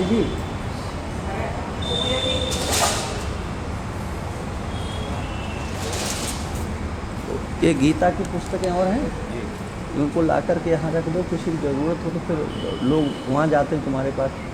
जी। ये गीता की पुस्तकें और हैं, उनको ला कर के यहाँ रख दो, किसी की ज़रूरत हो तो फिर लोग वहाँ जाते हैं तुम्हारे पास।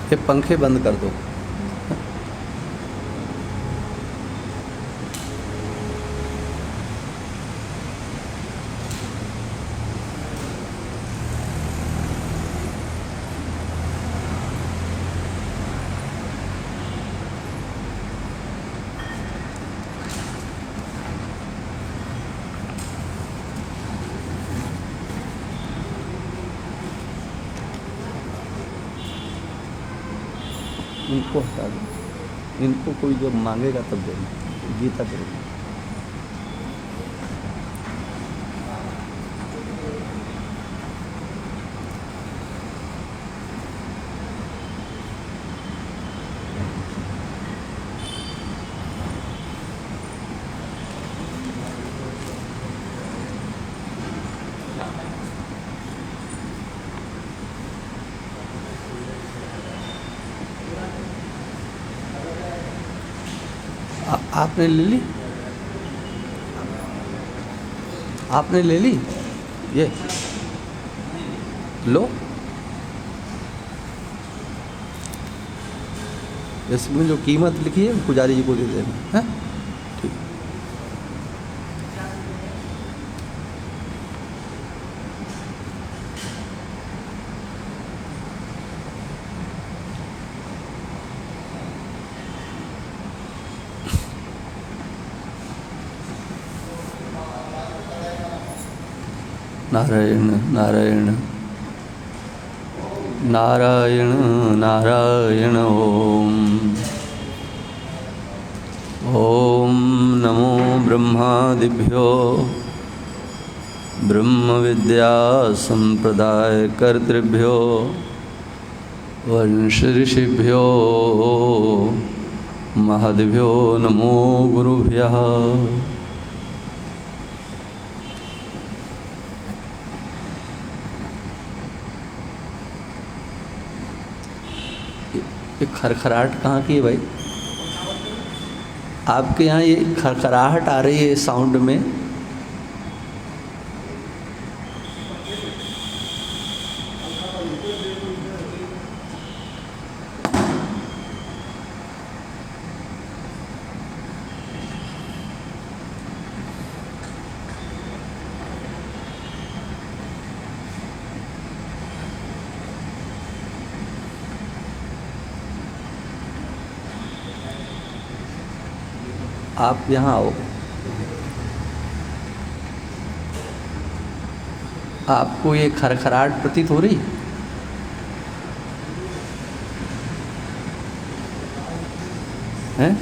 ये पंखे बंद कर दो। इनको हटा दो, इनको कोई जब मांगेगा तब देना, गीता करेगी। आपने ले ली, आपने ले ली, ये लो। इसमें जो कीमत लिखी है पुजारी जी को दे देना है। ठीक। नारायण नारायण नारायण नारायण। ओम नमो ब्रह्मादिभ्यो ब्रह्म विद्या संप्रदाय कर्तृभ्यो वंश ऋषिभ्यो महद्भ्यो नमो गुरुभ्यः। ये खरखराहट कहाँ की है भाई? आपके यहाँ ये खरखराहट आ रही है साउंड में। आप यहाँ आओ, आपको ये खरखराहट प्रतीत हो रही है?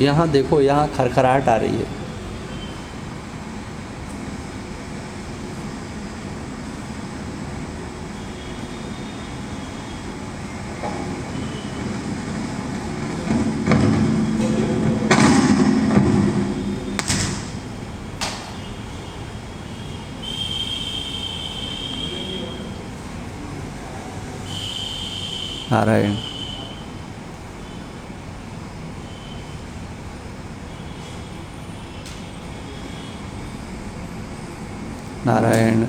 यहाँ देखो, यहाँ खरखराहट आ रही है। नारायण नारायण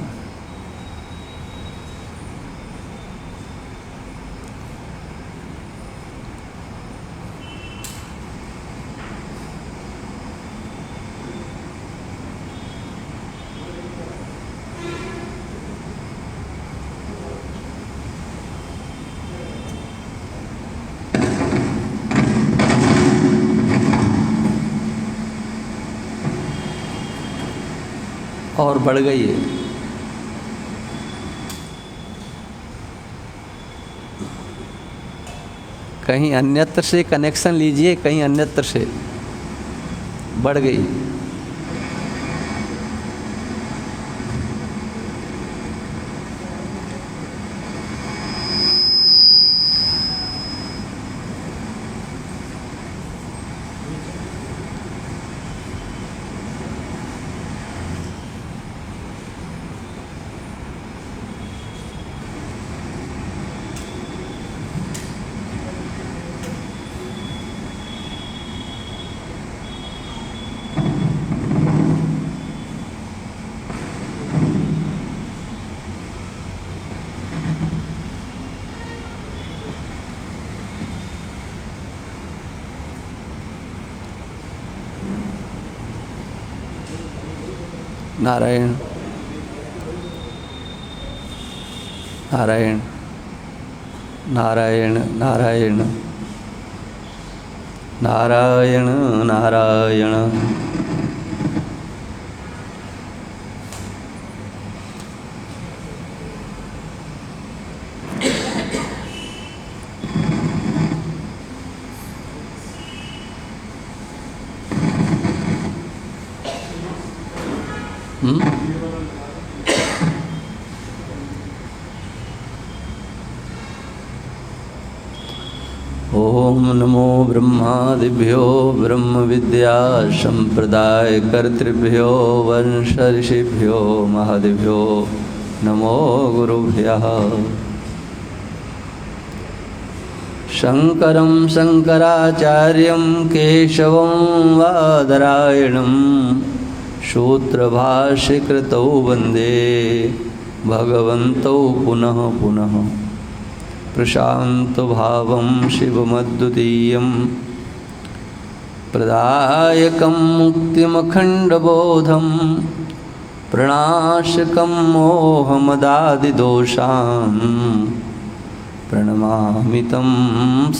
और बढ़ गई है। कहीं अन्यत्र से कनेक्शन लीजिए, कहीं अन्यत्र से बढ़ गई। नारायण नारायण नारायण नारायण नारायण नारायण ओम नमो ब्रह्मादिभ्यो ब्रह्म विद्या संप्रदाय कर्तृभ्यो वंश ऋषिभ्यो महादिभ्यो नमो गुरुभ्यः। शंकरं शंकराचार्यं केशवं बादरायणं सूत्रभाष्यकृतौ वन्दे भगवन्तौ पुनः पुनः। प्रशान्तभावं शिवमद्वितीयं प्रदायकं मुक्तिमखण्डबोधं प्रणाशकं मोहमदादिदोषान् प्रणमामि तं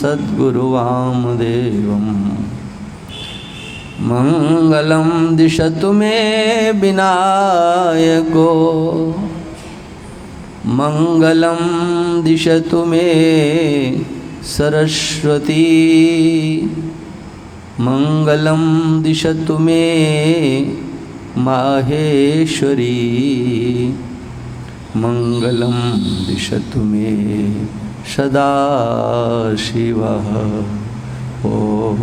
सद्गुरुवामदेवम्। मङ्गलं दिशतु मे विनायको मंगलम दिशतु मे सरस्वती मंगलम दिशतु मे माहेश्वरी मंगलम दिशतु मे सदाशिवः। ओम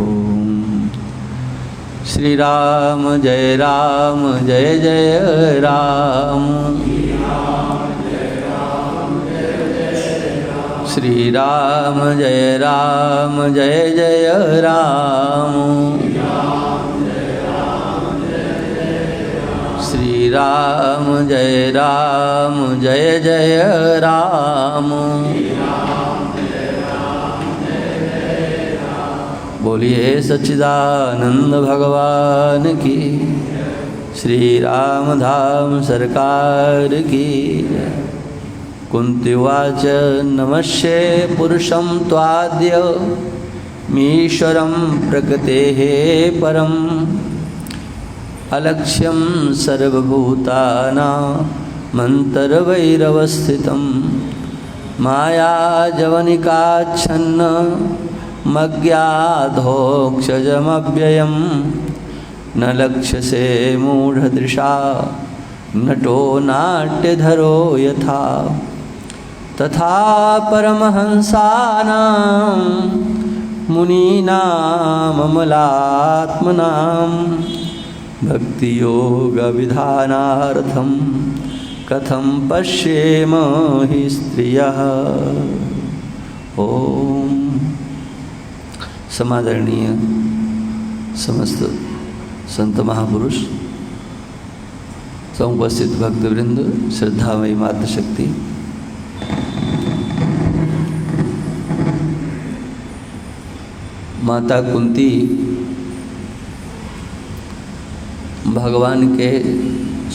श्री राम जय जय राम श्री राम जय जय राम श्री राम जय जय राम। बोलिए सच्चिदानंद भगवान की, श्री राम धाम सरकार की। कुन्तिवाच नमस्ये पुरुषं त्वाद्य मीश्वरं प्रकृतेः परम् अलक्ष्यं सर्वभूतानां मन्तर्वैरवस्थितं मायाजवनिकाच्छन्न मज्ञाधोक्षजमव्ययं न लक्ष्यसे मूढदृशा नटो नाट्यधरो यथा तथा परमहंसानां मुनीनाममलात्मनां भक्तियोगविधानार्थं कथं पश्येम हि स्त्रियः। ओम। समादरणीय समस्त संत महापुरुष, समुपस्थित भक्तवृंद, श्रद्धामयी मातृशक्ति, माता कुंती भगवान के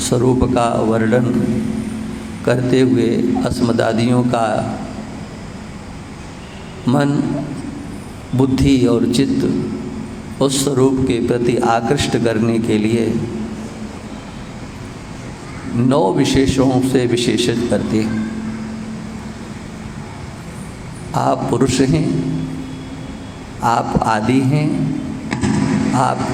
स्वरूप का वर्णन करते हुए अस्मदादियों का मन, बुद्धि और चित्त उस स्वरूप के प्रति आकृष्ट करने के लिए 9 विशेषों से विशेषित करते हैं। आप पुरुष हैं, आप आदि हैं, आप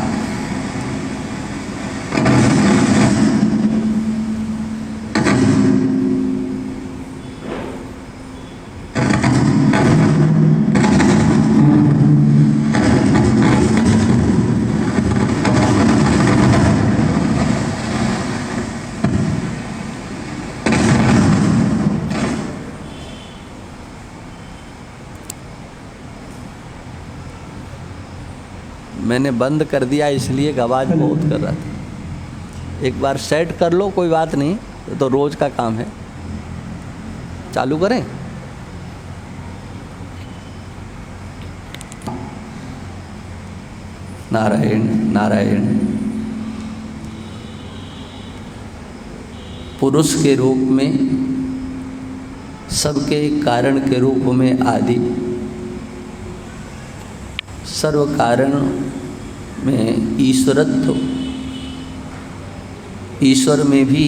मैंने बंद कर दिया इसलिए कि आवाज़ बहुत कर रहा था। एक बार सेट कर लो, कोई बात नहीं, तो रोज का काम है। चालू करें? नारायण नारायण। पुरुष के रूप में, सबके कारण के रूप में आदि, सर्व कारण में ईश्वरत्व, ईश्वर में भी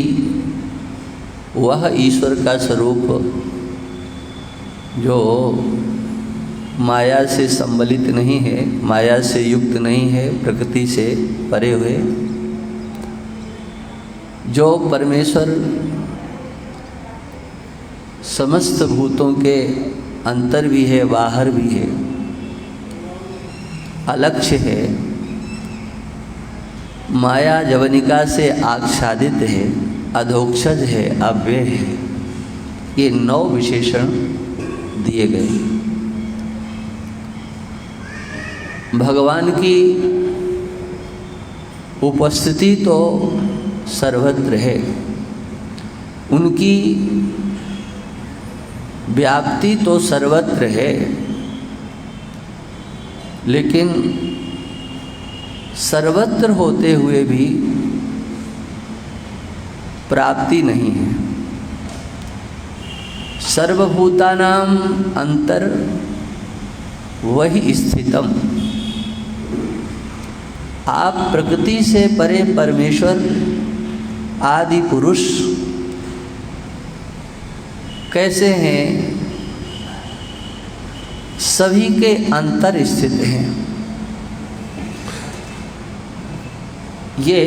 वह ईश्वर का स्वरूप जो माया से संबलित नहीं है, माया से युक्त नहीं है, प्रकृति से परे हुए, जो परमेश्वर समस्त भूतों के अंतर भी है, बाहर भी है, अलक्ष्य है, माया जवनिका से आच्छादित है, अधोक्षज है, अव्यय है। ये 9 विशेषण दिए गए। भगवान की उपस्थिति तो सर्वत्र है, उनकी व्याप्ति तो सर्वत्र है, लेकिन सर्वत्र होते हुए भी प्राप्ति नहीं है। सर्वभूतानां अंतर वही स्थितम। आप प्रकृति से परे परमेश्वर आदि पुरुष कैसे हैं? सभी के अंतर स्थित हैं। ये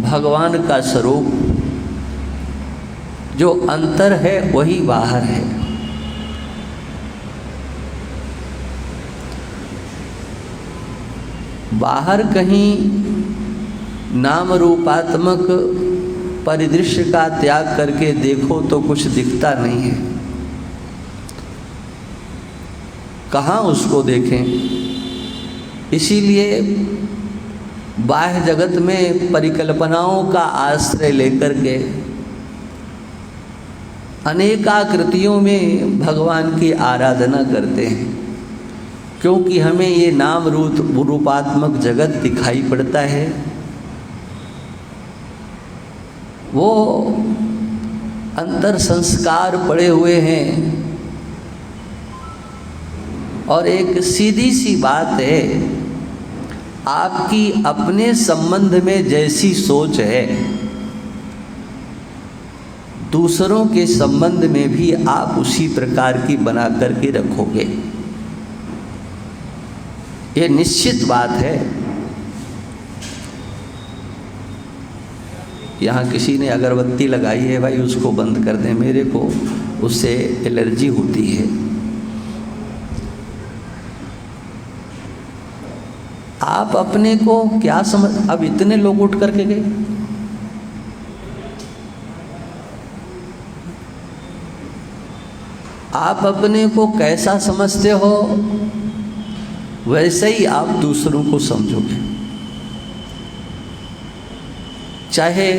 भगवान का स्वरूप जो अंतर है वही बाहर है। बाहर कहीं नाम रूपात्मक परिदृश्य का त्याग करके देखो तो कुछ दिखता नहीं है। कहाँ उसको देखें? इसीलिए बाह्य जगत में परिकल्पनाओं का आश्रय लेकर के अनेकाकृतियों में भगवान की आराधना करते हैं, क्योंकि हमें ये नाम रूपात्मक जगत दिखाई पड़ता है। वो अंतर संस्कार पड़े हुए हैं। और एक सीधी सी बात है, आपकी अपने संबंध में जैसी सोच है, दूसरों के संबंध में भी आप उसी प्रकार की बना करके रखोगे। ये निश्चित बात है। यहाँ किसी ने अगरबत्ती लगाई है, भाई उसको बंद कर दें, मेरे को उससे एलर्जी होती है। आप अपने को क्या समझ? अब इतने लोग उठ करके गए, आप अपने को कैसा समझते हो वैसे ही आप दूसरों को समझोगे। चाहे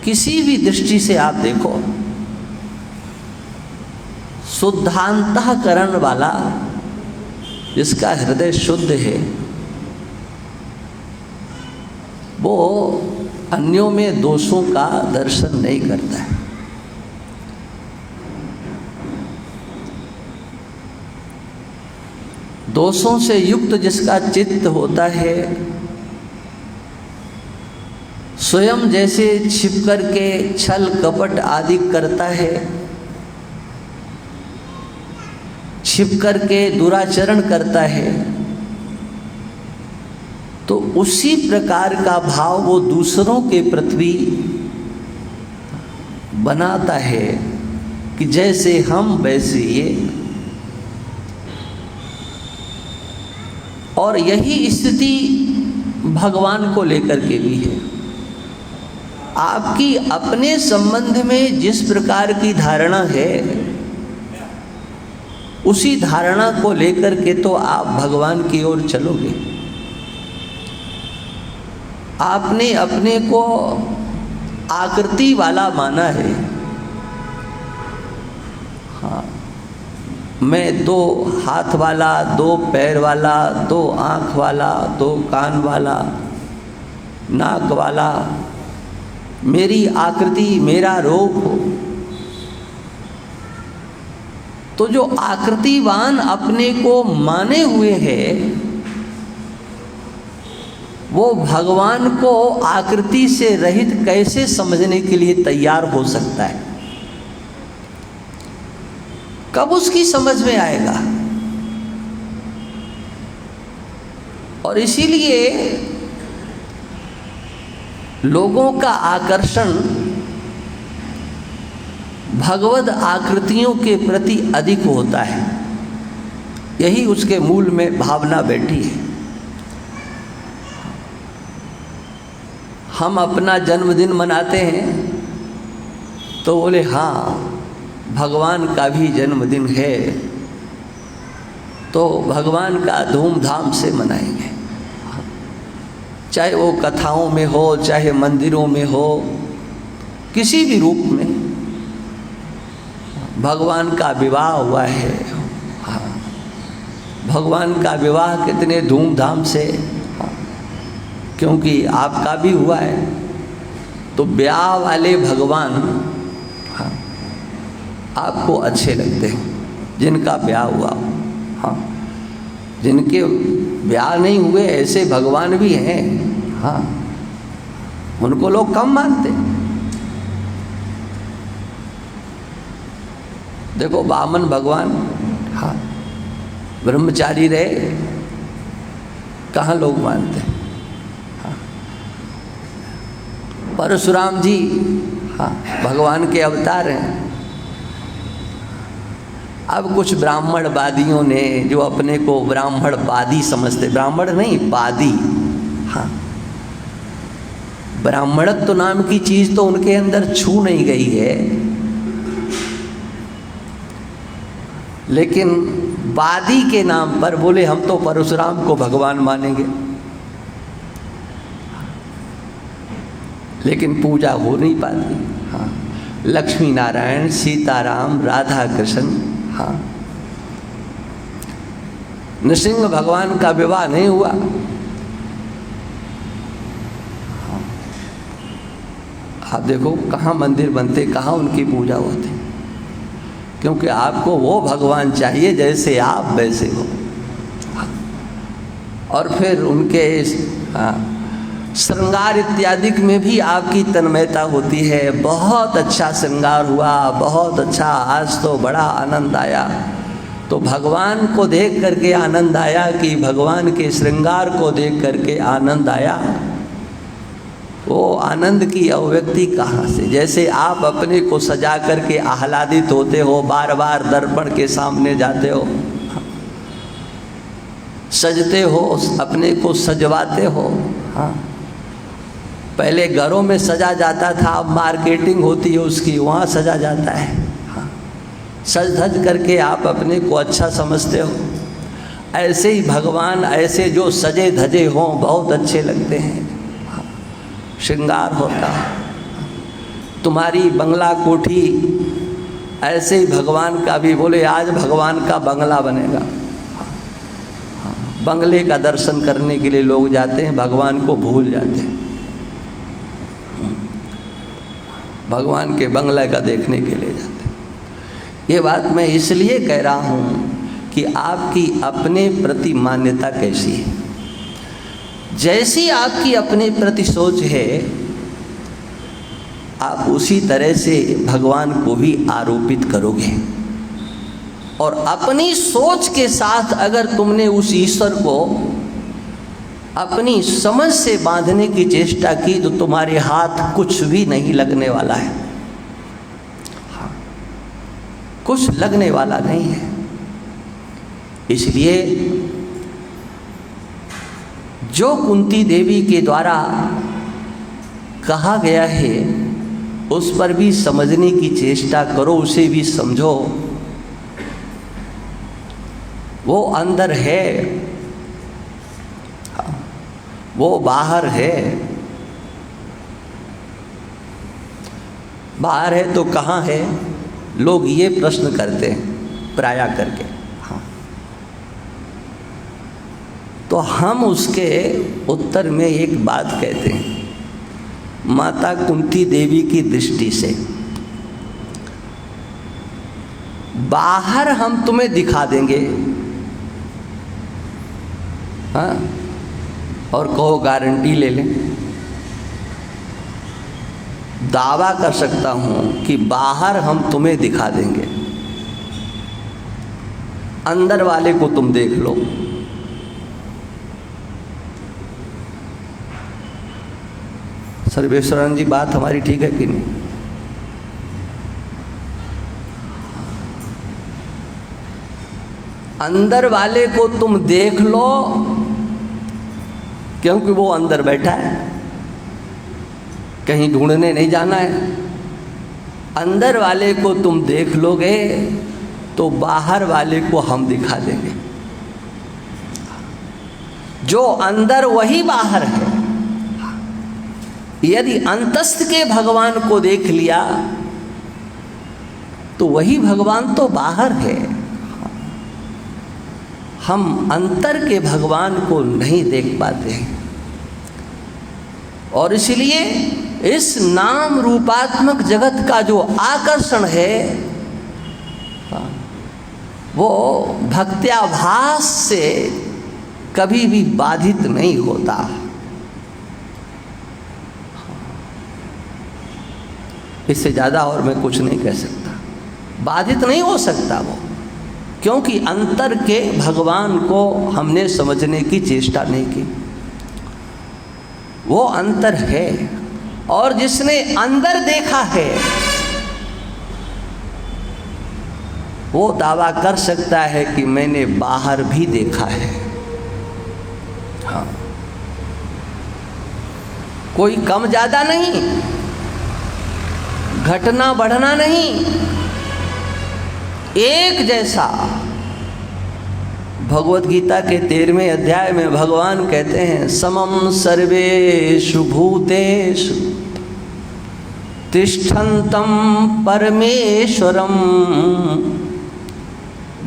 किसी भी दृष्टि से आप देखो, शुद्धांतःकरण वाला, जिसका हृदय शुद्ध है, वो अन्यों में दोषों का दर्शन नहीं करता है। दोषों से युक्त जिसका चित्त होता है, स्वयं जैसे छिप करके छल कपट आदि करता है, छिप करके दुराचरण करता है, तो उसी प्रकार का भाव वो दूसरों के प्रति बनाता है कि जैसे हम वैसे ये। और यही स्थिति भगवान को लेकर के भी है। आपकी अपने संबंध में जिस प्रकार की धारणा है, उसी धारणा को लेकर के तो आप भगवान की ओर चलोगे। आपने अपने को आकृति वाला माना है। हाँ, मैं 2 हाथ वाला, 2 पैर वाला, 2 आँख वाला, 2 कान वाला, नाक वाला, मेरी आकृति, मेरा रूप हो। तो जो आकृतिवान अपने को माने हुए है, वो भगवान को आकृति से रहित कैसे समझने के लिए तैयार हो सकता है? कब उसकी समझ में आएगा? और इसीलिए लोगों का आकर्षण भगवद आकृतियों के प्रति अधिक होता है। यही उसके मूल में भावना बैठी है। हम अपना जन्मदिन मनाते हैं तो बोले हाँ, भगवान का भी जन्मदिन है, तो भगवान का धूमधाम से मनाएंगे। चाहे वो कथाओं में हो, चाहे मंदिरों में हो, किसी भी रूप में भगवान का विवाह हुआ है। हाँ, भगवान का विवाह कितने धूमधाम से, क्योंकि आपका भी हुआ है, तो ब्याह वाले भगवान हाँ, आपको अच्छे लगते हैं जिनका ब्याह हुआ। हाँ, जिनके ब्याह नहीं हुए ऐसे भगवान भी हैं। हाँ, उनको लोग कम मानते। देखो वामन भगवान हाँ ब्रह्मचारी रहे, कहाँ लोग मानते। हाँ, परशुराम जी हाँ भगवान के अवतार हैं। अब कुछ ब्राह्मणवादियों ने, जो अपने को ब्राह्मणवादी समझते, ब्राह्मण नहीं वादी, हाँ, ब्राह्मणत्व नाम की चीज तो उनके अंदर छू नहीं गई है, लेकिन वादी के नाम पर बोले हम तो परशुराम को भगवान मानेंगे, लेकिन पूजा हो नहीं पाती। हाँ, लक्ष्मी नारायण, सीताराम, राधा कृष्ण, हाँ, नृसिंह भगवान का विवाह नहीं हुआ। हाँ, आप देखो कहाँ मंदिर बनते, कहाँ उनकी पूजा होती, क्योंकि आपको वो भगवान चाहिए जैसे आप वैसे हो। हाँ, और फिर उनके हाँ श्रृंगार इत्यादि में भी आपकी तन्मयता होती है। बहुत अच्छा श्रृंगार हुआ, बहुत अच्छा, आज तो बड़ा आनंद आया। तो भगवान को देख करके आनंद आया कि भगवान के श्रृंगार को देख करके आनंद आया? वो आनंद की अभिव्यक्ति कहाँ से? जैसे आप अपने को सजा करके आह्लादित होते हो, बार बार दर्पण के सामने जाते हो, सजते हो, अपने को सजवाते हो। हाँ, पहले घरों में सजा जाता था, अब मार्केटिंग होती है उसकी, वहाँ सजा जाता है। सज धज करके आप अपने को अच्छा समझते हो, ऐसे ही भगवान ऐसे जो सजे धजे हों बहुत अच्छे लगते हैं, श्रृंगार होता है। तुम्हारी बंगला कोठी ऐसे ही भगवान का भी, बोले आज भगवान का बंगला बनेगा। बंगले का दर्शन करने के लिए लोग जाते हैं, भगवान को भूल जाते हैं। भगवान के बंगले का देखने के लिए जाते हैं। ये बात मैं इसलिए कह रहा हूँ कि आपकी अपने प्रति मान्यता कैसी है। जैसी आपकी अपने प्रति सोच है, आप उसी तरह से भगवान को भी आरोपित करोगे। और अपनी सोच के साथ अगर तुमने उस ईश्वर को अपनी समझ से बांधने की चेष्टा की तो तुम्हारे हाथ कुछ भी नहीं लगने वाला है। हाँ, कुछ लगने वाला नहीं है। इसलिए जो कुंती देवी के द्वारा कहा गया है उस पर भी समझने की चेष्टा करो, उसे भी समझो। वो अंदर है, वो बाहर है। बाहर है तो कहाँ है? लोग ये प्रश्न करते हैं प्रायः करके। हाँ, तो हम उसके उत्तर में एक बात कहते हैं। माता कुंती देवी की दृष्टि से बाहर हम तुम्हें दिखा देंगे, हाँ, और कहो गारंटी ले लें। दावा कर सकता हूं कि बाहर हम तुम्हें दिखा देंगे, अंदर वाले को तुम देख लो। सर्वेश्वरन जी, बात हमारी ठीक है कि नहीं? अंदर वाले को तुम देख लो, क्योंकि वो अंदर बैठा है, कहीं ढूंढने नहीं जाना है। अंदर वाले को तुम देख लोगे तो बाहर वाले को हम दिखा देंगे। जो अंदर वही बाहर है। यदि अंतस्थ के भगवान को देख लिया तो वही भगवान तो बाहर है। हम अंतर के भगवान को नहीं देख पाते हैं, और इसलिए इस नाम रूपात्मक जगत का जो आकर्षण है वो भक्त्याभास से कभी भी बाधित नहीं होता। इससे ज़्यादा और मैं कुछ नहीं कह सकता। बाधित नहीं हो सकता वो, क्योंकि अंतर के भगवान को हमने समझने की चेष्टा नहीं की। वो अंतर है, और जिसने अंदर देखा है वो दावा कर सकता है कि मैंने बाहर भी देखा है। हाँ, कोई कम ज़्यादा नहीं, घटना बढ़ना नहीं, एक जैसा। भगवत गीता के 13वें अध्याय में भगवान कहते हैं, समम सर्वेषु भूतेषु तिष्ठन्तं परमेश्वरं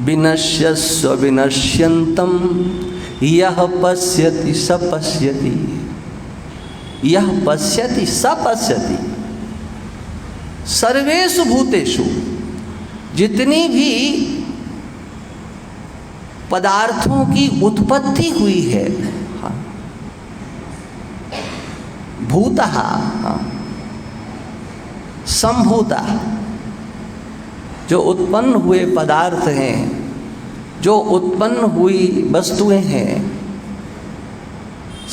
विनश्यस्व विनश्यन्तं यः पश्यति स पश्यति, यः पश्यति स पश्यति। सर्वेषु भूतेषु, जितनी भी पदार्थों की उत्पत्ति हुई है, हाँ, भूतः, हाँ, संभूता, जो उत्पन्न हुए पदार्थ हैं, जो उत्पन्न हुई वस्तुएं हैं,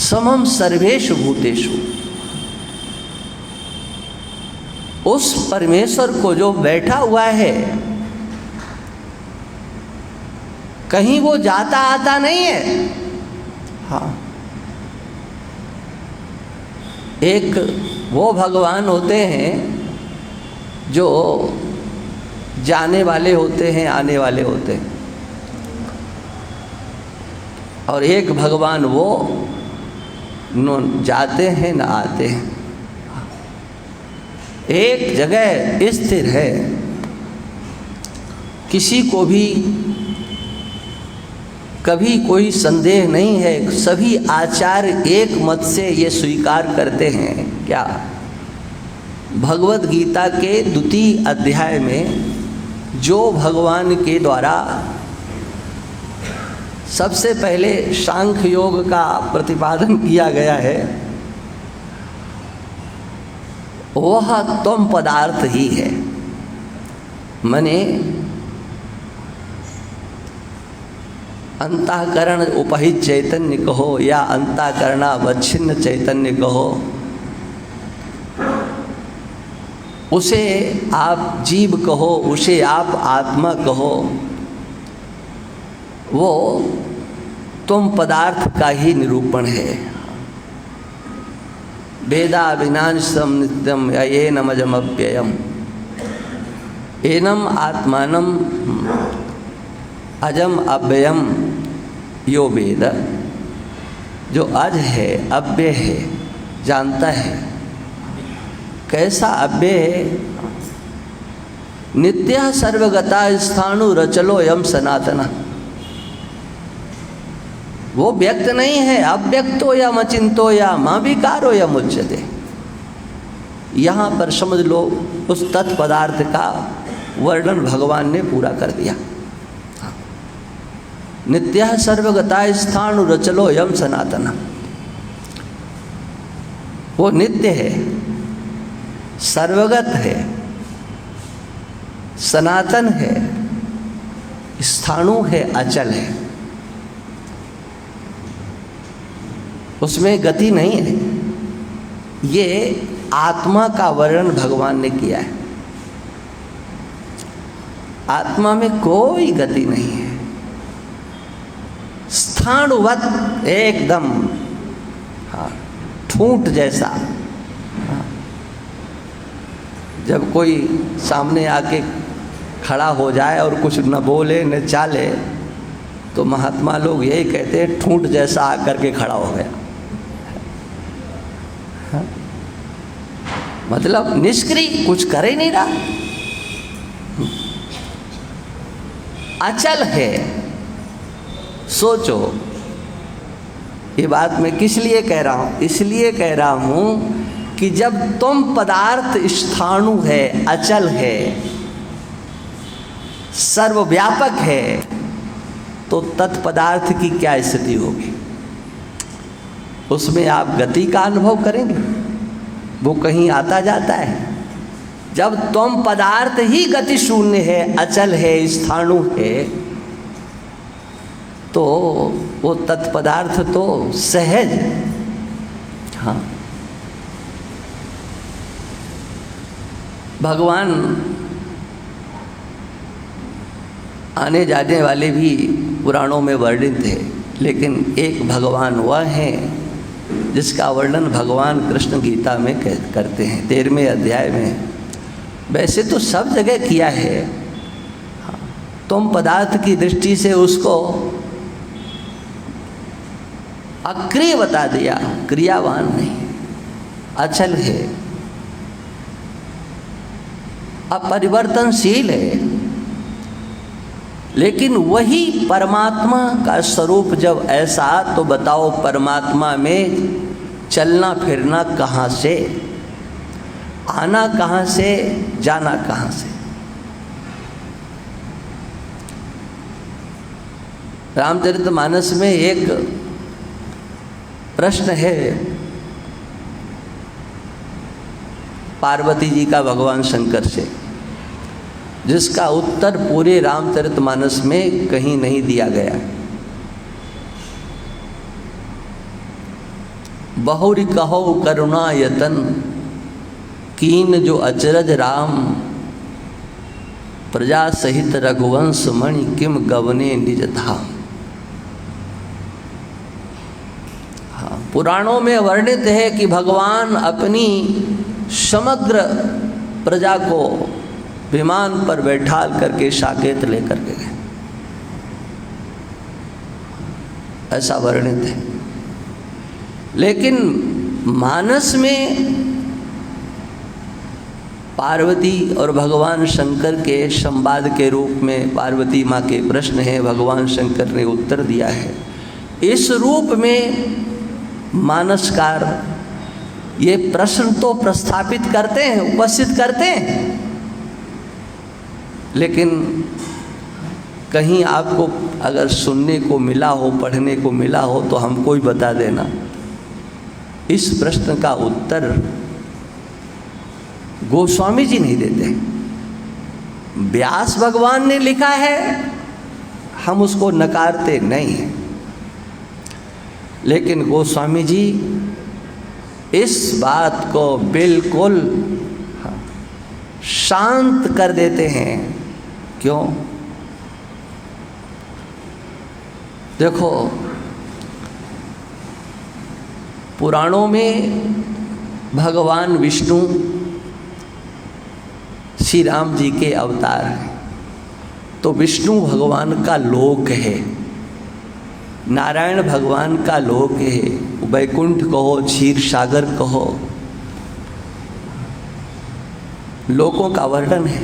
समम सर्वेषु भूतेषु। उस परमेश्वर को जो बैठा हुआ है, कहीं वो जाता आता नहीं है। हाँ, एक वो भगवान होते हैं जो जाने वाले होते हैं, आने वाले होते हैं, और एक भगवान वो न जाते हैं न आते हैं, एक जगह स्थिर है। किसी को भी कभी कोई संदेह नहीं है, सभी आचार्य एक मत से ये स्वीकार करते हैं। क्या? भगवत गीता के द्वितीय अध्याय में जो भगवान के द्वारा सबसे पहले सांख्य योग का प्रतिपादन किया गया है, वह त्वम पदार्थ ही है। माने अंतःकरण उपहित चैतन्य कहो या अंतःकरणावच्छिन्न चैतन्य कहो, उसे आप जीव कहो, उसे आप आत्मा कहो, वो तुम पदार्थ का ही निरूपण है। वेदा विनाशम नित्यम ये नमजमव्ययम एनम आत्मानम अजम अव्ययम यो वेद। जो अज है, अव्यय है, जानता है। कैसा अव्यय है? नित्य सर्वगता स्थाणु रचलो यम सनातना। वो व्यक्त नहीं है, अव्यक्तो या मचिंतो या माँ विकारो या मुच्यते। यहाँ पर समझ लो उस तत्पदार्थ का वर्णन भगवान ने पूरा कर दिया। नित्य सर्वगता स्थाणु रचलो यम सनातना। वो नित्य है, सर्वगत है, सनातन है, स्थाणु है, अचल है, उसमें गति नहीं है। ये आत्मा का वर्णन भगवान ने किया है। आत्मा में कोई गति नहीं है, स्थाणुवत एकदम, हाँ, ठूंठ जैसा। जब कोई सामने आके खड़ा हो जाए और कुछ न बोले न चाले, तो महात्मा लोग यही कहते हैं ठूंठ जैसा आकर के खड़ा हो गया। हाँ? मतलब निष्क्रिय, कुछ कर ही नहीं रहा, अचल है। सोचो, ये बात मैं किस लिए कह रहा हूँ? इसलिए कह रहा हूँ कि जब तुम पदार्थ स्थाणु है, अचल है, सर्वव्यापक है, तो तत्पदार्थ की क्या स्थिति होगी? उसमें आप गति का अनुभव करेंगे? वो कहीं आता जाता है? जब तुम पदार्थ ही गति शून्य है, अचल है, स्थाणु है, तो वो तत्पदार्थ तो सहज, हाँ, भगवान आने जाने वाले भी पुराणों में वर्णित है, लेकिन एक भगवान वह है जिसका वर्णन भगवान कृष्ण गीता में करते हैं 13वें अध्याय में। वैसे तो सब जगह किया है, तुम पदार्थ की दृष्टि से उसको अक्रिय बता दिया, क्रियावान नहीं, अचल है, अपरिवर्तनशील है। लेकिन वही परमात्मा का स्वरूप जब ऐसा, तो बताओ परमात्मा में चलना फिरना कहाँ से, आना कहाँ से, जाना कहाँ से? रामचरितमानस में एक प्रश्न है पार्वती जी का भगवान शंकर से, जिसका उत्तर पूरे रामचरितमानस में कहीं नहीं दिया गया। बहुरी कहो करुणा यतन कीन जो अचरज राम, प्रजा सहित रघुवंश मणि किम गवने निज धाम। हाँ, पुराणों में वर्णित है कि भगवान अपनी समग्र प्रजा को विमान पर बैठाल करके साकेत लेकर के गए, ऐसा वर्णित है। लेकिन मानस में पार्वती और भगवान शंकर के संवाद के रूप में पार्वती माँ के प्रश्न हैं, भगवान शंकर ने उत्तर दिया है। इस रूप में मानसकार ये प्रश्न तो प्रस्थापित करते हैं, उपस्थित करते हैं, लेकिन कहीं आपको अगर सुनने को मिला हो, पढ़ने को मिला हो तो हमको ही बता देना। इस प्रश्न का उत्तर गोस्वामी जी नहीं देते, व्यास भगवान ने लिखा है, हम उसको नकारते नहीं हैं, लेकिन गोस्वामी जी इस बात को बिल्कुल शांत कर देते हैं। क्यों? देखो, पुराणों में भगवान विष्णु श्री राम जी के अवतार हैं, तो विष्णु भगवान का लोक है, नारायण भगवान का लोक है, वैकुंठ कहो, क्षीर सागर कहो, लोकों का वर्णन है।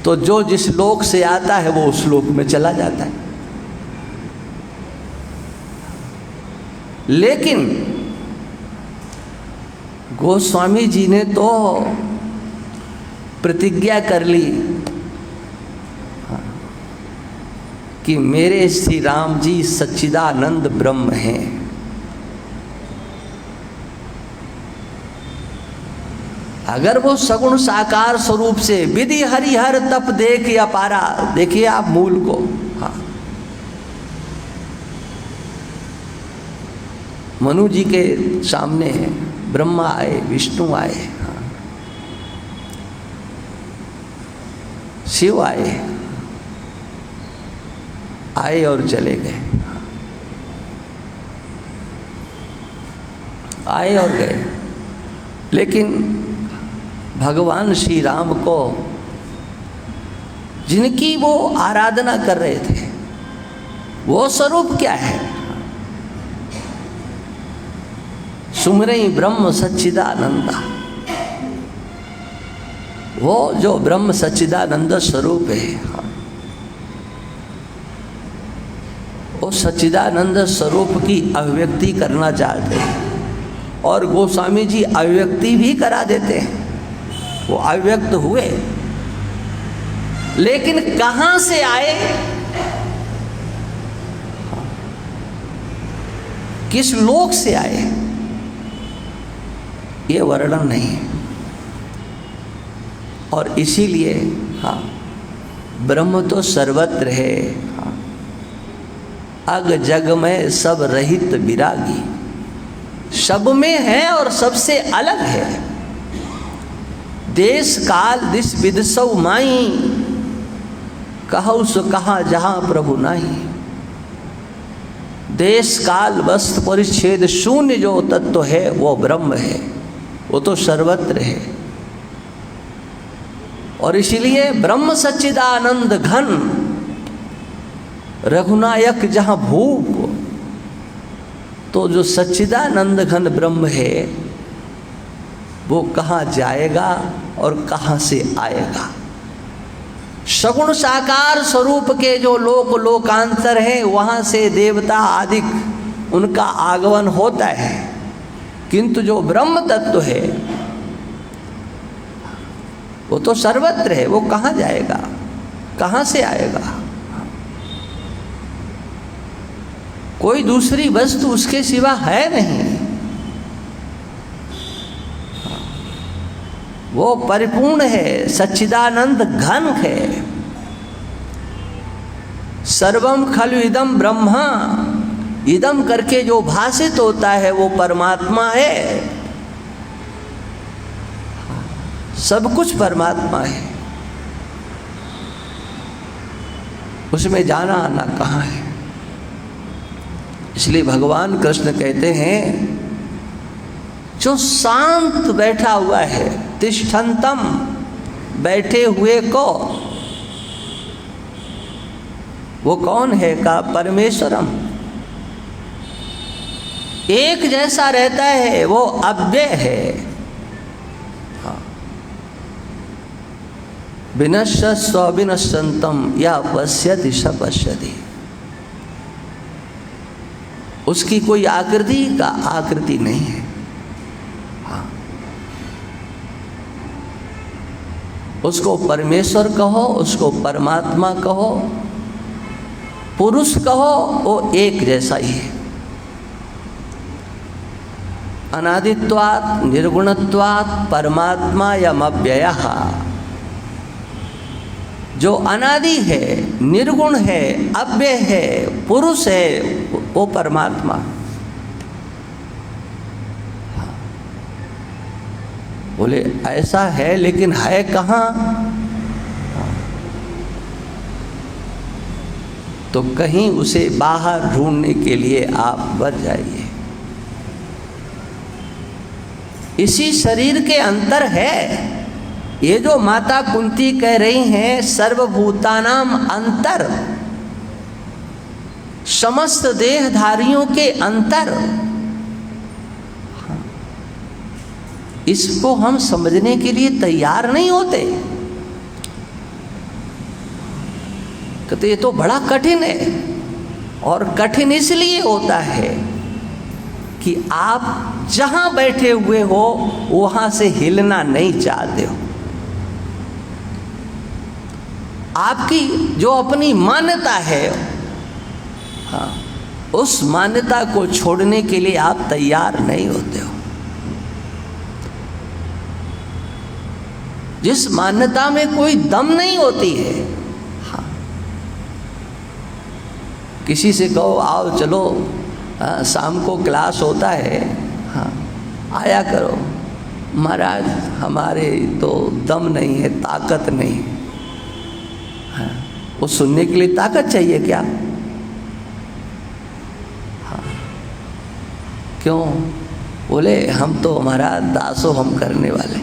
तो जो जिस लोक से आता है वो उस लोक में चला जाता है। लेकिन गोस्वामी जी ने तो प्रतिज्ञा कर ली कि मेरे श्री राम जी सच्चिदानंद ब्रह्म हैं। अगर वो सगुण साकार स्वरूप से विधि हरिहर तप देख अपारा, देखिए आप मूल को, हाँ, मनु जी के सामने ब्रह्मा आए, विष्णु आए, हाँ, शिव आए, आए और चले गए, आए और गए। लेकिन भगवान श्री राम को जिनकी वो आराधना कर रहे थे, वो स्वरूप क्या है? सुमरई ब्रह्म सच्चिदानंदा, वो जो ब्रह्म सच्चिदानंद स्वरूप है, वो सच्चिदानंद स्वरूप की अभिव्यक्ति करना चाहते हैं, और गोस्वामी जी अभिव्यक्ति भी करा देते हैं। वो अभिव्यक्त हुए, लेकिन कहां से आए, किस लोक से आए, ये वर्णन नहीं है। और इसीलिए हाँ, ब्रह्म तो सर्वत्र है, हाँ, अग जग में सब रहित विरागी, सब में है और सबसे अलग है। देश काल दिस विदसौ माई, कहु सो कहा जहां प्रभु नाही। देश काल वस्तु परिच्छेद शून्य जो तत्व है वो ब्रह्म है, वो तो सर्वत्र है। और इसीलिए ब्रह्म सच्चिदानंद घन, रघुनायक जहां भूप, तो जो सच्चिदानंद घन ब्रह्म है वो कहाँ जाएगा और कहाँ से आएगा? सगुण साकार स्वरूप के जो लोक लोकांतर हैं, वहाँ से देवता आदि उनका आगमन होता है, किंतु जो ब्रह्म तत्व है वो तो सर्वत्र है, वो कहाँ जाएगा, कहाँ से आएगा? कोई दूसरी वस्तु उसके सिवा है नहीं, वो परिपूर्ण है, सच्चिदानंद घन है। सर्वम खलु इदम ब्रह्मा, इदम करके जो भाषित होता है वो परमात्मा है, सब कुछ परमात्मा है, उसमें जाना आना कहाँ है? इसलिए भगवान कृष्ण कहते हैं, जो शांत बैठा हुआ है, तिष्ठन्तम बैठे हुए को। वो कौन है? का परमेश्वरम। एक जैसा रहता है, वो अव्यय है। हाँ। विनश्य स्वविनश्यंतम या पश्यति स पश्यति। उसकी कोई आकृति का आकृति नहीं है। हाँ। उसको परमेश्वर कहो, उसको परमात्मा कहो, पुरुष कहो, वो एक जैसा ही है। अनादित्वात् निर्गुणत्वात् परमात्मा यमव्ययः। जो अनादि है, निर्गुण है, अव्यय है, पुरुष है, वो परमात्मा। बोले ऐसा है, लेकिन है कहाँ? तो कहीं उसे बाहर ढूंढने के लिए आप बढ़ जाइए। इसी शरीर के अंतर है। ये जो माता कुंती कह रही हैं, सर्वभूतानाम अंतर, समस्त देहधारियों के अंतर, इसको हम समझने के लिए तैयार नहीं होते। कहते ये तो बड़ा कठिन है। और कठिन इसलिए होता है कि आप जहां बैठे हुए हो वहां से हिलना नहीं चाहते हो। आपकी जो अपनी मान्यता है, हाँ, उस मान्यता को छोड़ने के लिए आप तैयार नहीं होते हो। जिस मान्यता में कोई दम नहीं होती है, हाँ, किसी से कहो आओ चलो, हाँ, शाम को क्लास होता है, हाँ, आया करो। महाराज हमारे तो दम नहीं है, ताकत नहीं है। हाँ, वो सुनने के लिए ताकत चाहिए क्या? हाँ, क्यों? बोले हम तो हमारा दासो हम करने वाले।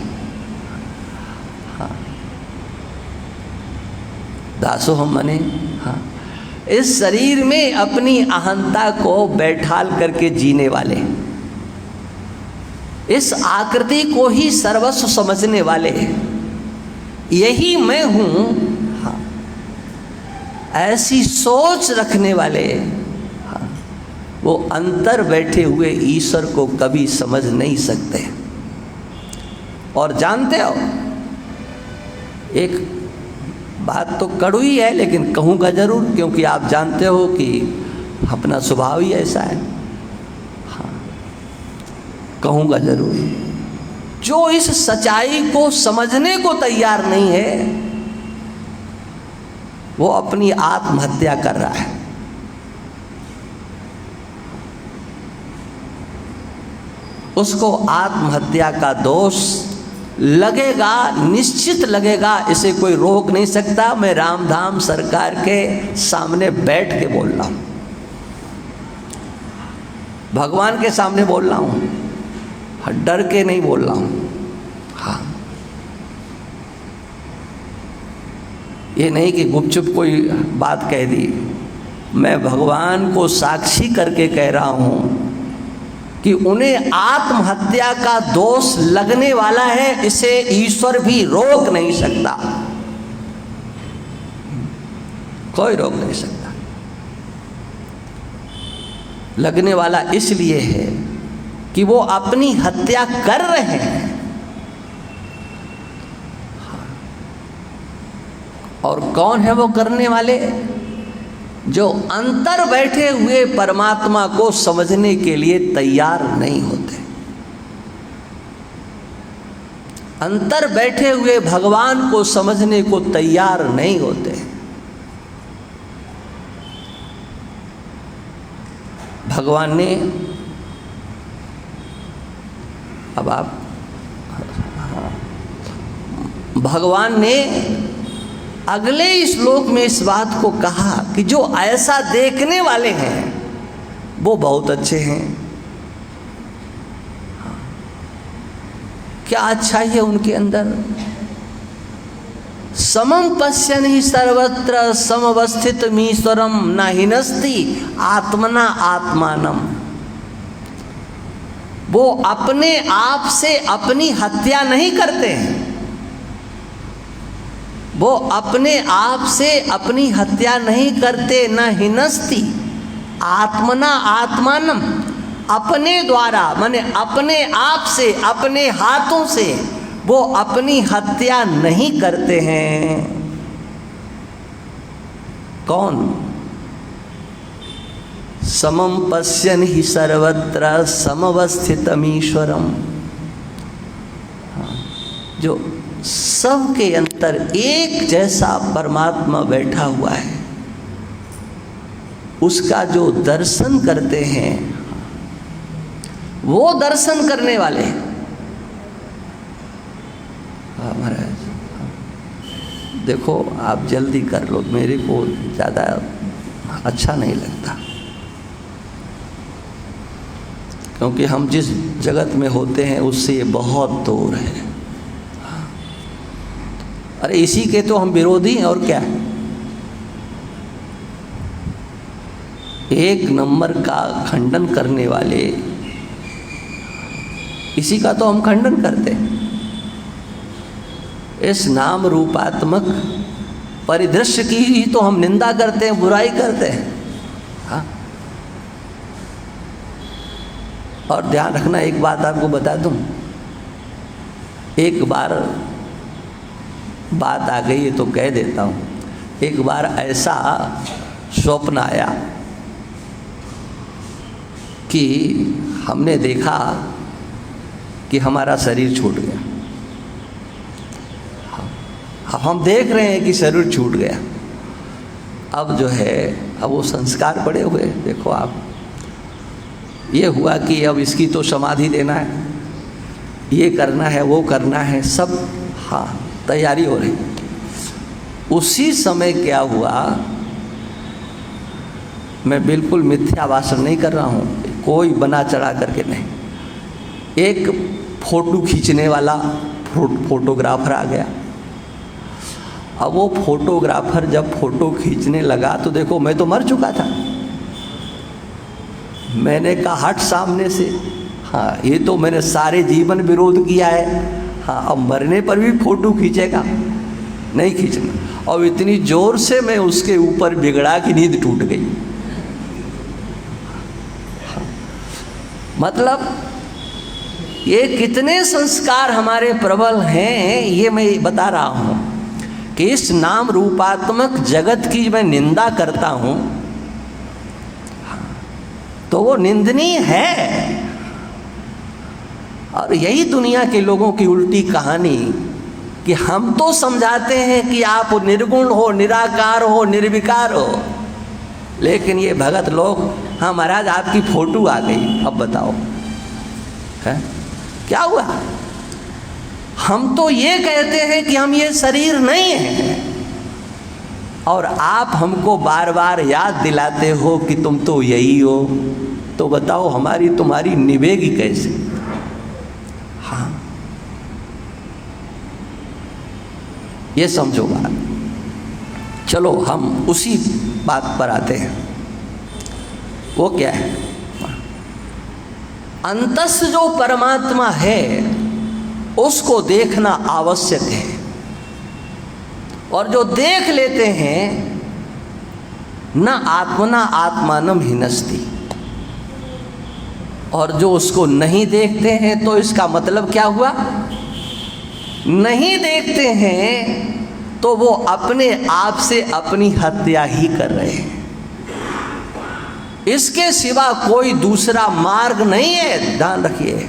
हाँ, दासो हम माने, हाँ, इस शरीर में अपनी अहंता को बैठाल करके जीने वाले, इस आकृति को ही सर्वस्व समझने वाले, यही मैं हूं, हाँ, ऐसी सोच रखने वाले, हाँ, वो अंतर बैठे हुए ईश्वर को कभी समझ नहीं सकते। और जानते हो, एक बात तो कड़वी है लेकिन कहूँगा जरूर, क्योंकि आप जानते हो कि अपना स्वभाव ही ऐसा है। हाँ, कहूँगा जरूर। जो इस सच्चाई को समझने को तैयार नहीं है, वो अपनी आत्महत्या कर रहा है। उसको आत्महत्या का दोष लगेगा, निश्चित लगेगा, इसे कोई रोक नहीं सकता। मैं रामधाम सरकार के सामने बैठ के बोल रहा हूं, भगवान के सामने बोल रहा हूं, डर के नहीं बोल रहा हूं। हाँ, ये नहीं कि गुपचुप कोई बात कह दी। मैं भगवान को साक्षी करके कह रहा हूं कि उन्हें आत्महत्या का दोष लगने वाला है, इसे ईश्वर भी रोक नहीं सकता, कोई रोक नहीं सकता। लगने वाला इसलिए है कि वो अपनी हत्या कर रहे हैं। और कौन है वो करने वाले? जो अंतर बैठे हुए परमात्मा को समझने के लिए तैयार नहीं होते, अंतर बैठे हुए भगवान को समझने को तैयार नहीं होते। भगवान ने, अब आप, भगवान ने अगले श्लोक में इस बात को कहा कि जो ऐसा देखने वाले हैं वो बहुत अच्छे हैं। क्या अच्छाई है उनके अंदर? समम पश्यन् हि सर्वत्र समवस्थितमीश्वरम न हिनस्ति आत्मना आत्मानम। वो अपने आप से अपनी हत्या नहीं करते हैं, वो अपने आप से अपनी हत्या नहीं करते। न हिनस्ति आत्मना आत्मानम, अपने द्वारा माने अपने आप से अपने हाथों से वो अपनी हत्या नहीं करते हैं। कौन? समम पश्यन् हि सर्वत्र समवस्थितमीश्वरम, जो सबके अंतर एक जैसा परमात्मा बैठा हुआ है, उसका जो दर्शन करते हैं वो दर्शन करने वाले। महाराज देखो, आप जल्दी कर लो, मेरे को ज़्यादा अच्छा नहीं लगता, क्योंकि हम जिस जगत में होते हैं उससे ये बहुत दूर है। अरे इसी के तो हम विरोधी हैं, और क्या है। एक नंबर का खंडन करने वाले, इसी का तो हम खंडन करते हैं। इस नाम रूपात्मक परिदृश्य की ही तो हम निंदा करते हैं, बुराई करते हैं। हाँ, और ध्यान रखना, एक बात आपको बता दूं, एक बार बात आ गई है तो कह देता हूँ। एक बार ऐसा स्वप्न आया कि हमने देखा कि हमारा शरीर छूट गया। अब हम देख रहे हैं कि शरीर छूट गया। अब जो है, अब वो संस्कार पड़े हुए, देखो आप, ये हुआ कि अब इसकी तो समाधि देना है, ये करना है, वो करना है, सब हाँ तैयारी हो रही। उसी समय क्या हुआ, मैं बिल्कुल मिथ्या भाषण नहीं कर रहा हूँ, कोई बना चढ़ा करके नहीं, एक फोटो खींचने वाला फोटोग्राफर आ गया। अब वो फोटोग्राफर जब फोटो खींचने लगा तो देखो, मैं तो मर चुका था। मैंने कहा हट सामने से। हाँ, ये तो मैंने सारे जीवन विरोध किया है। हाँ, अब मरने पर भी फोटो खींचेगा? नहीं खींचना। और इतनी जोर से मैं उसके ऊपर बिगड़ा कि नींद टूट गई। हाँ, मतलब ये कितने संस्कार हमारे प्रबल हैं, ये मैं बता रहा हूँ कि इस नाम रूपात्मक जगत की मैं निंदा करता हूँ तो वो निंदनीय है। और यही दुनिया के लोगों की उल्टी कहानी कि हम तो समझाते हैं कि आप निर्गुण हो, निराकार हो, निर्विकार हो, लेकिन ये भगत लोग, हाँ महाराज आपकी फोटो आ गई, अब बताओ है क्या हुआ। हम तो ये कहते हैं कि हम ये शरीर नहीं है, और आप हमको बार बार याद दिलाते हो कि तुम तो यही हो। तो बताओ हमारी तुम्हारी निभेगी कैसे। हाँ, ये समझो बात। चलो हम उसी बात पर आते हैं। वो क्या है, अंतस्थ जो परमात्मा है उसको देखना आवश्यक है, और जो देख लेते हैं न आत्मना आत्मानम हिनस्ति, और जो उसको नहीं देखते हैं तो इसका मतलब क्या हुआ, नहीं देखते हैं तो वो अपने आप से अपनी हत्या ही कर रहे हैं। इसके सिवा कोई दूसरा मार्ग नहीं है, ध्यान रखिए।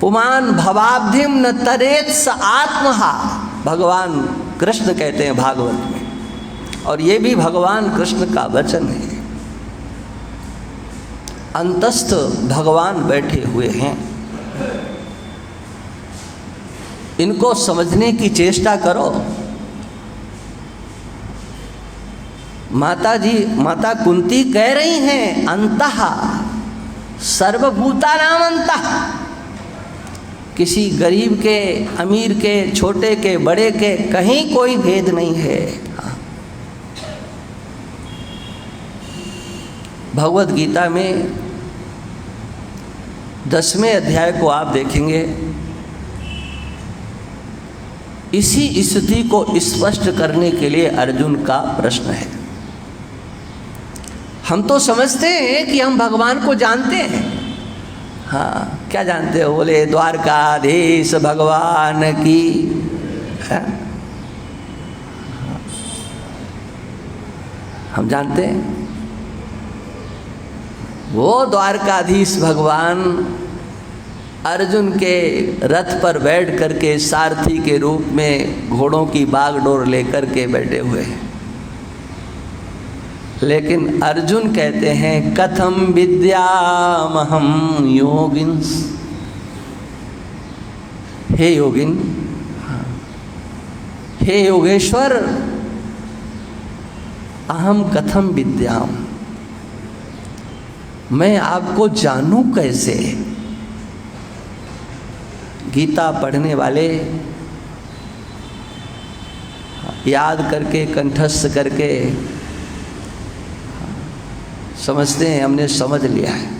पुमान भवाब्धिम न तरेत स आत्महा, भगवान कृष्ण कहते हैं भागवत में, और ये भी भगवान कृष्ण का वचन है। अंतस्थ भगवान बैठे हुए हैं, इनको समझने की चेष्टा करो। माता कुंती कह रही हैं अंतः सर्वभूतानाम अंतः, किसी गरीब के, अमीर के, छोटे के, बड़े के, कहीं कोई भेद नहीं है। हाँ। भगवत गीता में 10वें अध्याय को आप देखेंगे, इसी स्थिति को स्पष्ट करने के लिए अर्जुन का प्रश्न है। हम तो समझते हैं कि हम भगवान को जानते हैं। हाँ, क्या जानते हो? बोले द्वारकाधीश भगवान की। हाँ? हम जानते हैं वो द्वारकाधीश भगवान अर्जुन के रथ पर बैठ करके सारथी के रूप में घोड़ों की बागडोर लेकर के बैठे हुए हैं। लेकिन अर्जुन कहते हैं कथम विद्यामहं योगिन्स। हे योगिन, हे योगेश्वर, अहम कथम विद्याम, मैं आपको जानूं कैसे? गीता पढ़ने वाले याद करके, कंठस्थ करके समझते हैं हमने समझ लिया है।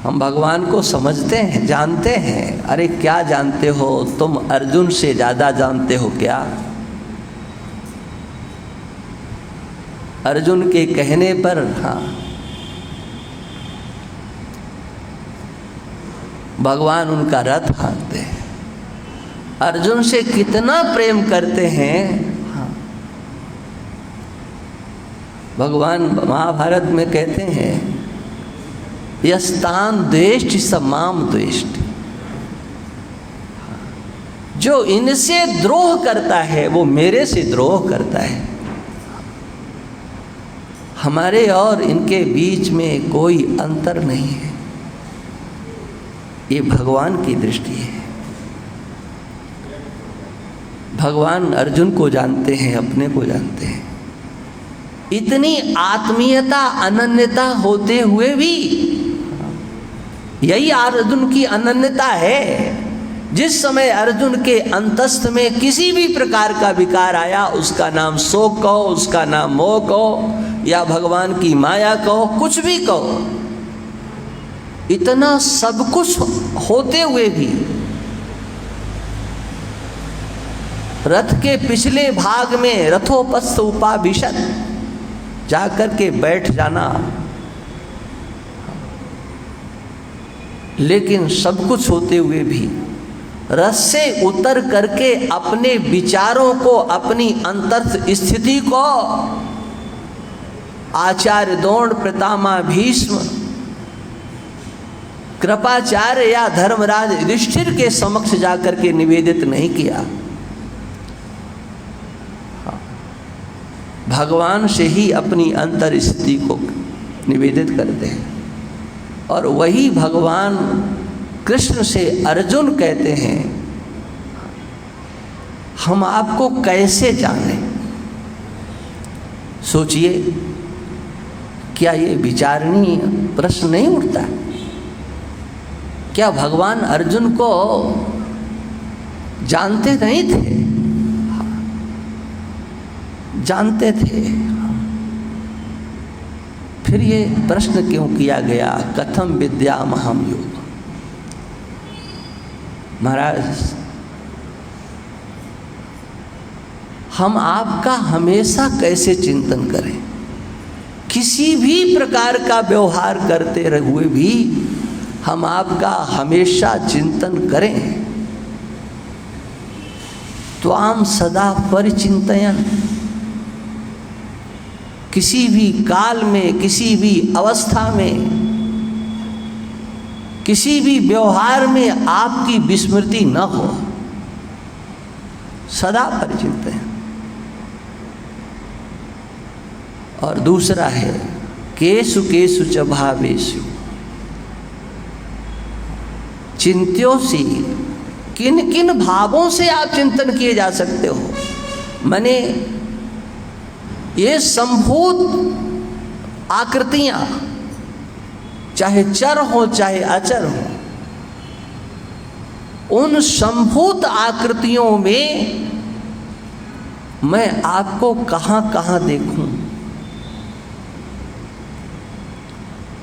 हम भगवान को समझते हैं, जानते हैं। अरे क्या जानते हो तुम? अर्जुन से ज़्यादा जानते हो क्या? अर्जुन के कहने पर हाँ, भगवान उनका रथ हाँकते हैं। अर्जुन से कितना प्रेम करते हैं। हाँ, भगवान महाभारत में कहते हैं यस्तान द्वेष्टि स माम द्वेष्टि। जो इनसे द्रोह करता है वो मेरे से द्रोह करता है। हमारे और इनके बीच में कोई अंतर नहीं है। ये भगवान की दृष्टि है। भगवान अर्जुन को जानते हैं, अपने को जानते हैं। इतनी आत्मीयता, अनन्यता होते हुए भी, यही अर्जुन की अनन्यता है। जिस समय अर्जुन के अंतस्थ में किसी भी प्रकार का विकार आया, उसका नाम शोक कहो, उसका नाम मोह कहो, या भगवान की माया कहो, कुछ भी कहो, इतना सब कुछ होते हुए भी रथ के पिछले भाग में रथोपस्थ उपाविशत जाकर के बैठ जाना। लेकिन सब कुछ होते हुए भी रथ से उतर करके अपने विचारों को, अपनी अंतर्स्थ स्थिति को आचार्य द्रोण, पितामह भीष्म, कृपाचार्य या धर्मराज युधिष्ठिर के समक्ष जाकर के निवेदित नहीं किया। भगवान से ही अपनी अंतर स्थिति को निवेदित करते हैं। और वही भगवान कृष्ण से अर्जुन कहते हैं हम आपको कैसे जाने? सोचिए, क्या ये विचारणीय प्रश्न नहीं उठता? क्या भगवान अर्जुन को जानते नहीं थे? जानते थे। फिर ये प्रश्न क्यों किया गया, कथम विद्यामहं योग? महाराज, हम आपका हमेशा कैसे चिंतन करें? किसी भी प्रकार का व्यवहार करते हुए भी हम आपका हमेशा चिंतन करें। त्वाम सदा परिचिंतयन्, किसी भी काल में, किसी भी अवस्था में, किसी भी व्यवहार में आपकी विस्मृति न हो, सदा परिचिंतयन्। और दूसरा है केषु केषु च भावेषु चिंत्योषि, किन किन भावों से आप चिंतन किए जा सकते हो? माने ये संभूत आकृतियां, चाहे चर हो चाहे अचर हो, उन संभूत आकृतियों में मैं आपको कहाँ कहाँ देखूं।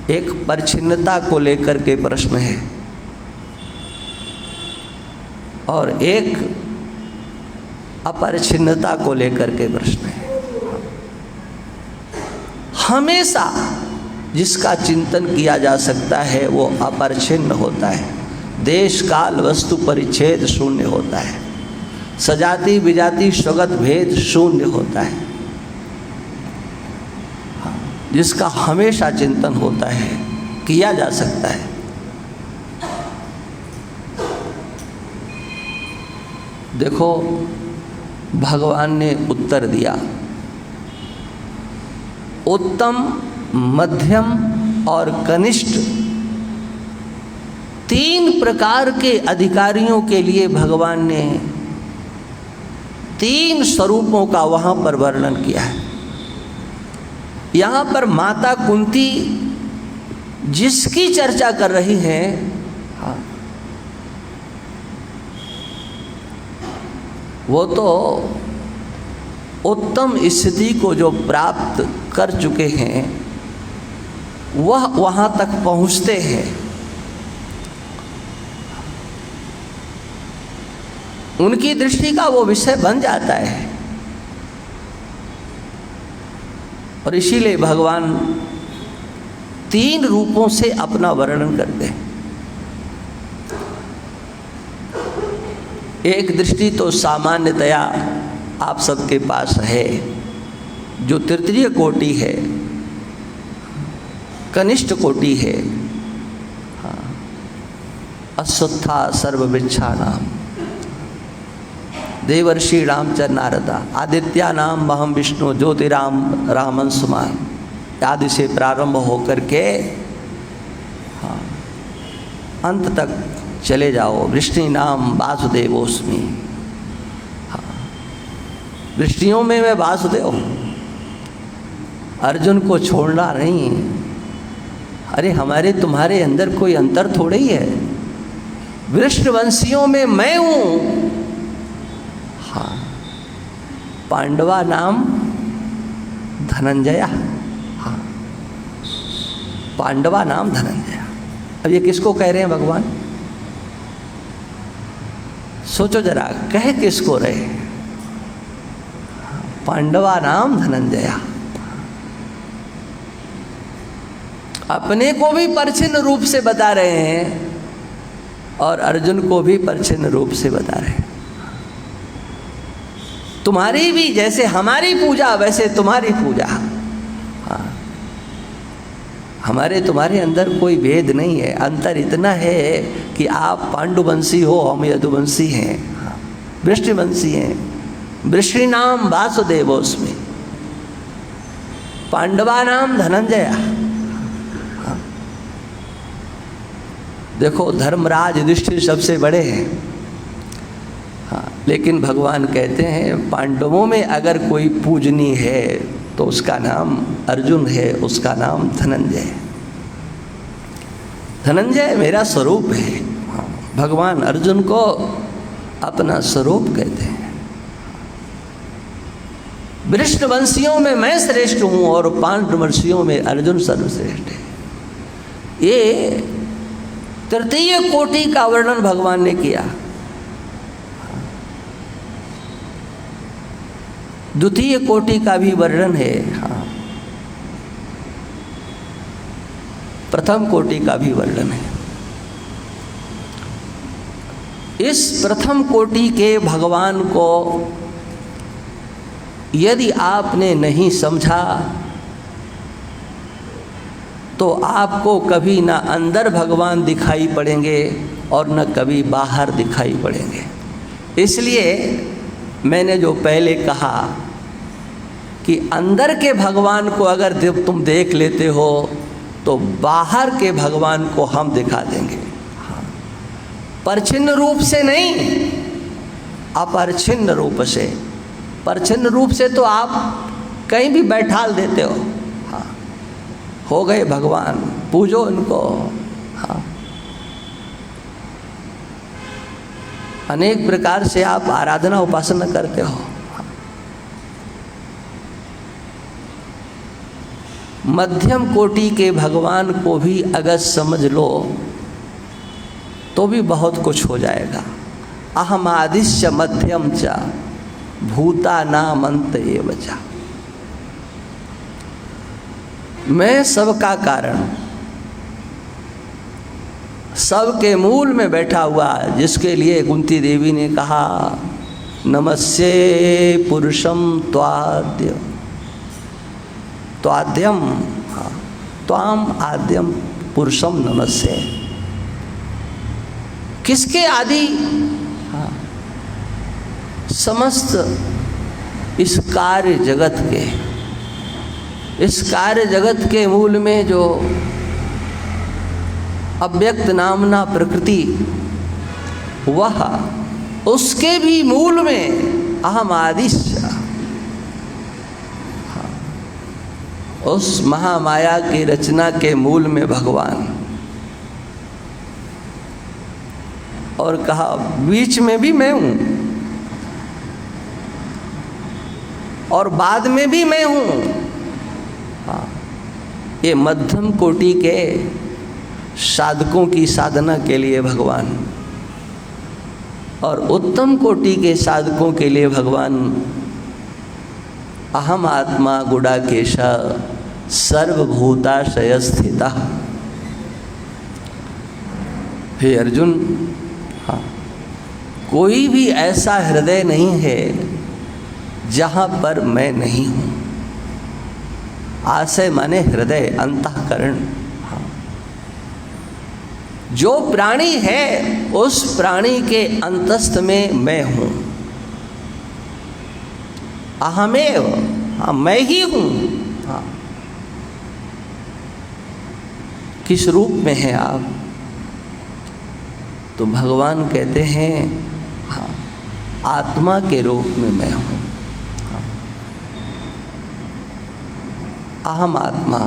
एक परिच्छिन्नता को लेकर के प्रश्न है और एक अपरिच्छिन्नता को लेकर के प्रश्न है। हमेशा जिसका चिंतन किया जा सकता है वो अपरिच्छिन्न होता है, देश काल वस्तु परिच्छेद शून्य होता है, सजाति विजाति स्वगत भेद शून्य होता है। जिसका हमेशा चिंतन होता है, किया जा सकता है। देखो भगवान ने उत्तर दिया, उत्तम, मध्यम और कनिष्ठ 3 प्रकार के अधिकारियों के लिए भगवान ने 3 स्वरूपों का वहां पर वर्णन किया है। यहाँ पर माता कुंती जिसकी चर्चा कर रही हैं, वो तो उत्तम स्थिति को जो प्राप्त कर चुके हैं वह वहाँ तक पहुँचते हैं। उनकी दृष्टि का वो विषय बन जाता है और इसीलिए भगवान 3 रूपों से अपना वर्णन करते हैं। एक दृष्टि तो सामान्यतया आप सबके पास है, जो तृतीय कोटि है, कनिष्ठ कोटि है। अश्वत्था सर्ववृक्षाणाम देवर्षि रामचर नारदा आदित्या नाम महम विष्णु ज्योतिराम रामन सुमान आदि से प्रारंभ होकर के अंत तक चले जाओ। वृष्णि नाम वासुदेवोस्मि, वृष्टियों में मैं वासुदेव। अर्जुन को छोड़ना नहीं। अरे हमारे तुम्हारे अंदर कोई अंतर थोड़ा ही है। वृषवंशियों में मैं हूँ। हाँ, पांडवा नाम धनंजया। हाँ, पांडवा नाम धनंजया। अब ये किसको कह रहे हैं भगवान? सोचो जरा, कह किसको रहे? पांडवा नाम धनंजया। अपने को भी परिच्छिन्न रूप से बता रहे हैं और अर्जुन को भी परिच्छिन्न रूप से बता रहे हैं। तुम्हारी भी जैसे हमारी पूजा वैसे तुम्हारी पूजा। हाँ, हमारे तुम्हारे अंदर कोई भेद नहीं है। अंतर इतना है कि आप पांडुवंशी हो, हम यदुवंशी हैं, वृष्णिवंशी हैं। वृष्णि नाम वासुदेवोस्मि, पांडवा नाम धनंजया। देखो धर्मराज युधिष्ठिर सबसे बड़े हैं। हाँ, लेकिन भगवान कहते हैं पांडवों में अगर कोई पूजनीय है तो उसका नाम अर्जुन है, उसका नाम धनंजय। धनंजय मेरा स्वरूप है। भगवान अर्जुन को अपना स्वरूप कहते हैं। वृषवंशियों में मैं श्रेष्ठ हूँ और पांडवंशियों में अर्जुन सर्वश्रेष्ठ है। ये तृतीय कोटि का वर्णन भगवान ने किया। द्वितीय कोटि का भी वर्णन है। हाँ, प्रथम कोटि का भी वर्णन है। इस प्रथम कोटि के भगवान को यदि आपने नहीं समझा तो आपको कभी ना अंदर भगवान दिखाई पड़ेंगे और न कभी बाहर दिखाई पड़ेंगे। इसलिए मैंने जो पहले कहा कि अंदर के भगवान को अगर तुम देख लेते हो तो बाहर के भगवान को हम दिखा देंगे। हाँ, परिच्छिन्न रूप से नहीं, अपरिच्छिन्न रूप से। परिच्छिन्न रूप से तो आप कहीं भी बैठाल देते हो। हाँ, हो गए भगवान, पूजो इनको। हाँ, अनेक प्रकार से आप आराधना उपासना करते हो। मध्यम कोटि के भगवान को भी अगर समझ लो तो भी बहुत कुछ हो जाएगा। अहमादिश्च मध्यम च भूतानामंत एव च। मैं सबका कारण, सबके मूल में बैठा हुआ, जिसके लिए कुंती देवी ने कहा नमस्ये पुरुषम त्वाद्य त्वाद्यम त्वाम आद्यम पुरुषम नमस्ये। किसके आदि? समस्त इस कार्य जगत के, इस कार्य जगत के मूल में जो अव्यक्त नामना प्रकृति, वह उसके भी मूल में अहम आदिश्य, उस महामाया की रचना के मूल में भगवान, और कहा बीच में भी मैं हूँ और बाद में भी मैं हूँ। ये मध्यम कोटि के साधकों की साधना के लिए भगवान, और उत्तम कोटि के साधकों के लिए भगवान अहम आत्मा गुडाकेश सर्वभूताशय स्थिता। हे अर्जुन, कोई भी ऐसा हृदय नहीं है जहाँ पर मैं नहीं हूँ। आशय माने हृदय, अंतःकरण। जो प्राणी है उस प्राणी के अंतस्थ में मैं हूँ। अहमेव, मैं ही हूँ। किस रूप में हैं आप? तो भगवान कहते हैं आत्मा के रूप में मैं हूँ। अहम आत्मा,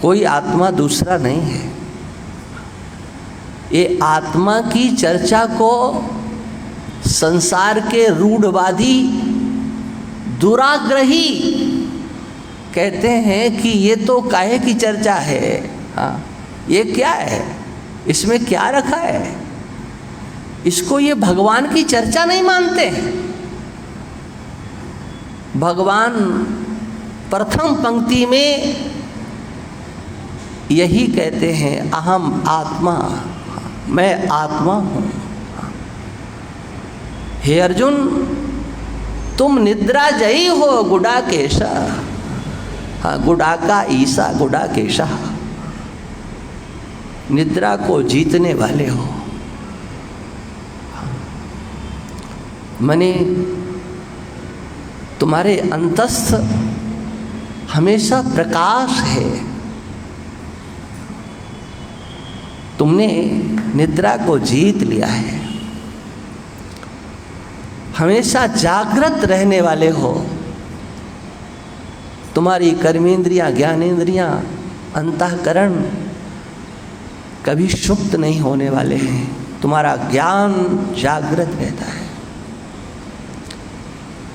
कोई आत्मा दूसरा नहीं है। ये आत्मा की चर्चा को संसार के रूढ़वादी दुराग्रही कहते हैं कि ये तो काहे की चर्चा है। ये क्या है, इसमें क्या रखा है? इसको ये भगवान की चर्चा नहीं मानते हैं। भगवान प्रथम पंक्ति में यही कहते हैं अहम आत्मा, मैं आत्मा हूँ। हे अर्जुन, तुम निद्रा जयी हो गुडाकेश। गुडाका ईसा गुडाकेशा, निद्रा को जीतने वाले हो। मने तुम्हारे अंतस्थ हमेशा प्रकाश है। तुमने निद्रा को जीत लिया है। हमेशा जागृत रहने वाले हो। तुम्हारी कर्मेंद्रियां, ज्ञानेंद्रियां, अंतःकरण कभी सुप्त नहीं होने वाले हैं। तुम्हारा ज्ञान जागृत रहता है।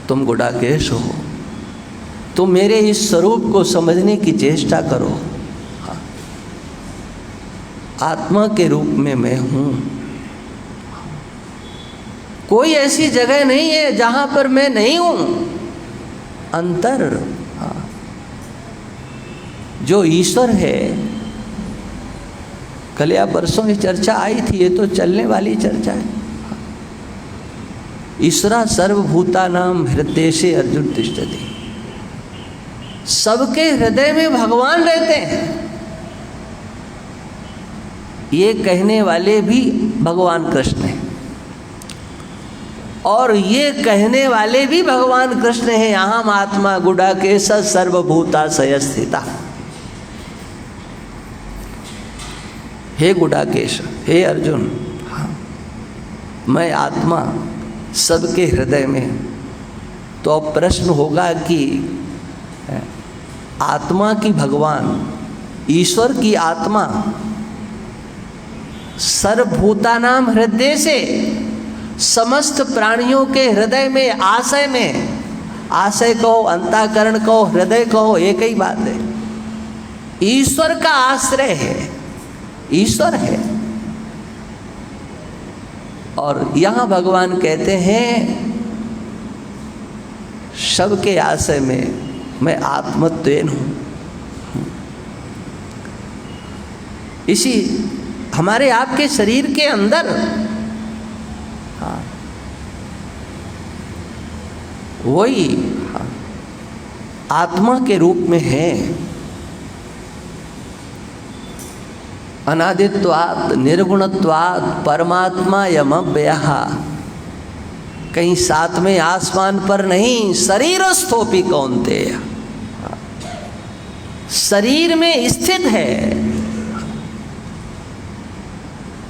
तुम गुडाकेश हो। तुम मेरे इस स्वरूप को समझने की चेष्टा करो। आत्मा के रूप में मैं हूँ। कोई ऐसी जगह नहीं है जहाँ पर मैं नहीं हूँ। अंतर, जो ईश्वर है, कल या परसों ये चर्चा आई थी, ये तो चलने वाली चर्चा है। ईश्वरा सर्वभूतानां हृदयेशे अर्जुन तिष्ठति। सबके हृदय में भगवान रहते हैं। ये कहने वाले भी भगवान कृष्ण हैं, और ये कहने वाले भी भगवान कृष्ण हैं। अहम आत्मा गुडाकेश सर्वभूताशय स्थिता। हे गुडाकेश, हे अर्जुन, मैं आत्मा सबके हृदय में। तो अब प्रश्न होगा कि आत्मा की भगवान, ईश्वर की आत्मा सर्वभूतानां हृदय से, समस्त प्राणियों के हृदय में, आशय में, आशय कहो, अंतःकरण कहो, हृदय कहो, एक ही बात है। ईश्वर का आश्रय है, ईश्वर है। और यहां भगवान कहते हैं सबके आशय में मैं आत्मत्वेन हूं। इसी हमारे आपके शरीर के अंदर वही आत्मा के रूप में है। अनादित्वात् निर्गुणत्वात् परमात्मा यमव्ययः, कहीं सातवें आसमान पर नहीं, शरीरस्थोपि कौन्तेय, शरीर में स्थित है।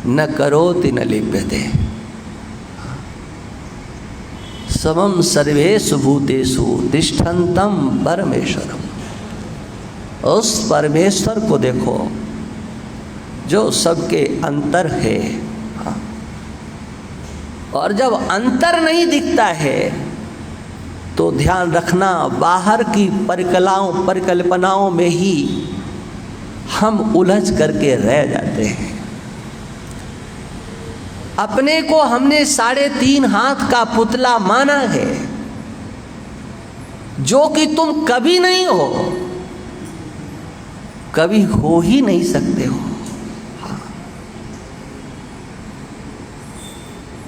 न करोति न लिप्यते, समम सर्वेषु भूतेषु तिष्ठन्तं परमेश्वरम। उस परमेश्वर को देखो जो सबके अंतर है। और जब अंतर नहीं दिखता है तो ध्यान रखना, बाहर की परिकल्पनाओं में ही हम उलझ करके रह जाते हैं। अपने को हमने 3.5 हाथ का पुतला माना है, जो कि तुम कभी नहीं हो, कभी हो ही नहीं सकते हो।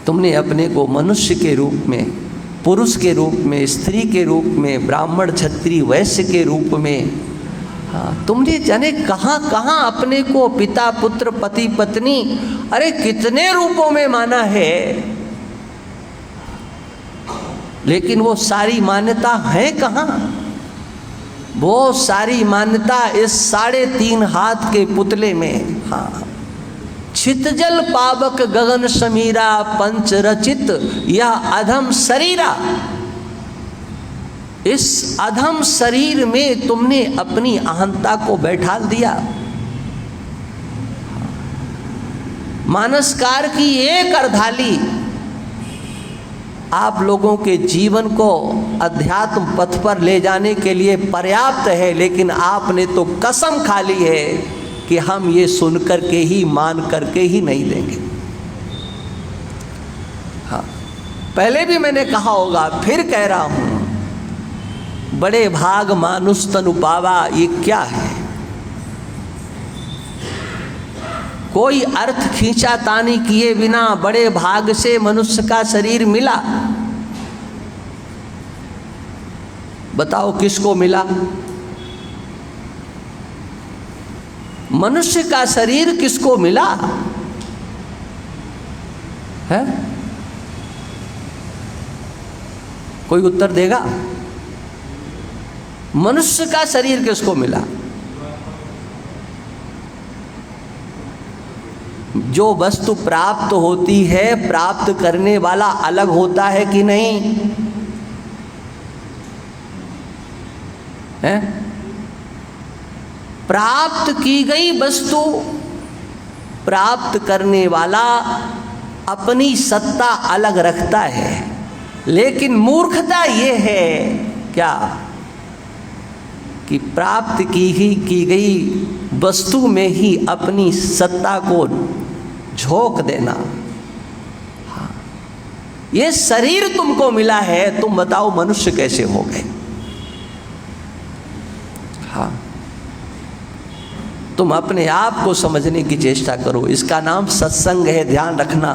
तुमने अपने को मनुष्य के रूप में, पुरुष के रूप में, स्त्री के रूप में, ब्राह्मण क्षत्रिय वैश्य के रूप में, तुमने जाने कहाँ कहाँ अपने को पिता पुत्र पति पत्नी, अरे कितने रूपों में माना है। लेकिन वो सारी मान्यता है कहाँ? वो सारी मान्यता इस 3.5 हाथ के पुतले में। हाँ, छितजल पावक गगन समीरा पंच रचित यह अधम शरीरा। इस अधम शरीर में तुमने अपनी अहंता को बैठाल दिया। मानसकार की एक अर्धाली आप लोगों के जीवन को अध्यात्म पथ पर ले जाने के लिए पर्याप्त है, लेकिन आपने तो कसम खा ली है कि हम ये सुन करके ही, मान करके ही नहीं देंगे। हाँ, पहले भी मैंने कहा होगा, फिर कह रहा हूं, बड़े भाग मानुष तनु पावा, ये क्या है? कोई अर्थ खींचा तानी किए बिना बड़े भाग से मनुष्य का शरीर मिला। बताओ किसको मिला? मनुष्य का शरीर किसको मिला है? कोई उत्तर देगा? मनुष्य का शरीर किसको मिला? जो वस्तु प्राप्त होती है, प्राप्त करने वाला अलग होता है कि नहीं है? प्राप्त की गई वस्तु, प्राप्त करने वाला अपनी सत्ता अलग रखता है। लेकिन मूर्खता ये है क्या कि प्राप्त की गई वस्तु में ही अपनी सत्ता को झोंक देना। हाँ, ये शरीर तुमको मिला है, तुम बताओ मनुष्य कैसे हो गए? हाँ, तुम अपने आप को समझने की चेष्टा करो। इसका नाम सत्संग है, ध्यान रखना।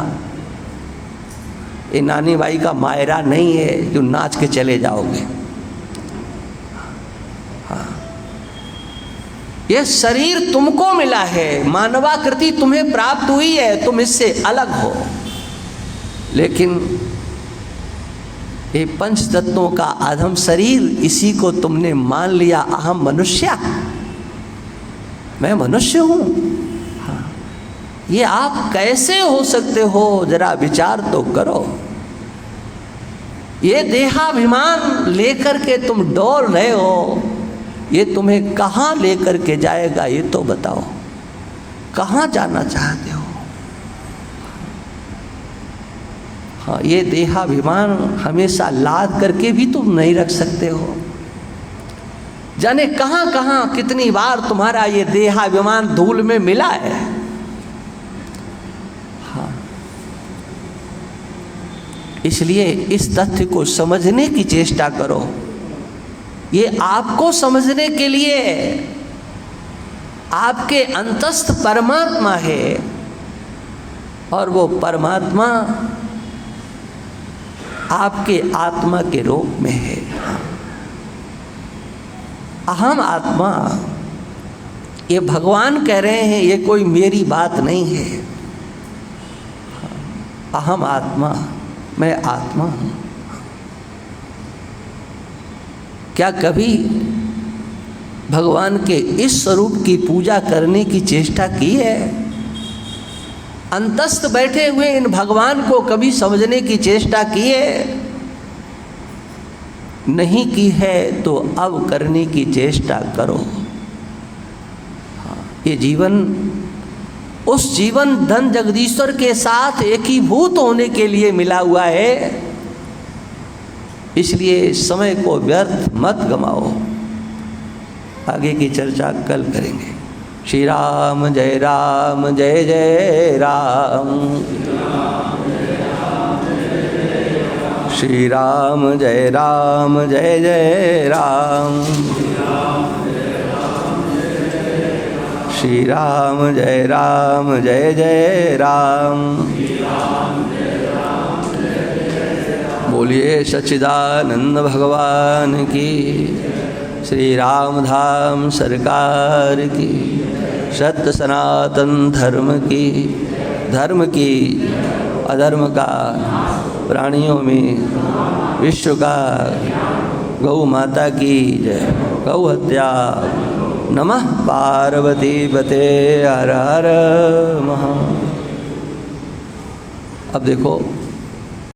ये नानी बाई का मायरा नहीं है जो नाच के चले जाओगे। हाँ, ये शरीर तुमको मिला है, मानवाकृति तुम्हें प्राप्त हुई है, तुम इससे अलग हो। लेकिन ये पंच तत्वों का अधम शरीर, इसी को तुमने मान लिया अहम मनुष्य, मैं मनुष्य हूं। हाँ, ये आप कैसे हो सकते हो? जरा विचार तो करो। ये देहाभिमान लेकर के तुम डोल रहे हो, ये तुम्हें कहाँ लेकर के जाएगा? ये तो बताओ, कहाँ जाना चाहते हो? हाँ, ये देहाभिमान हमेशा लाद करके भी तुम नहीं रख सकते हो। जाने कहाँ कहाँ कितनी बार तुम्हारा ये देहाभिमान धूल में मिला है। हाँ, इसलिए इस तथ्य को समझने की चेष्टा करो। ये आपको समझने के लिए आपके अंतस्थ परमात्मा है, और वो परमात्मा आपके आत्मा के रूप में है। अहम आत्मा, ये भगवान कह रहे हैं, ये कोई मेरी बात नहीं है। अहम आत्मा, मैं आत्मा हूँ। क्या कभी भगवान के इस स्वरूप की पूजा करने की चेष्टा की है? अंतस्थ बैठे हुए इन भगवान को कभी समझने की चेष्टा की है? नहीं की है तो अब करने की चेष्टा करो। ये जीवन उस जीवन धन जगदीश्वर के साथ एकीभूत होने के लिए मिला हुआ है, इसलिए समय को व्यर्थ मत गमाओ। आगे की चर्चा कल करेंगे। श्री राम जय जय राम। श्री राम जय जय राम। श्री राम जय जय राम। बोलिए सच्चिदानंद भगवान की, श्री राम धाम सरकार की, सत्य सनातन धर्म की, धर्म की अधर्म का प्राणियों में विश्व का, गौ माता की जय। गौ हत्या। नमः पार्वती पते हर हर महा। अब देखो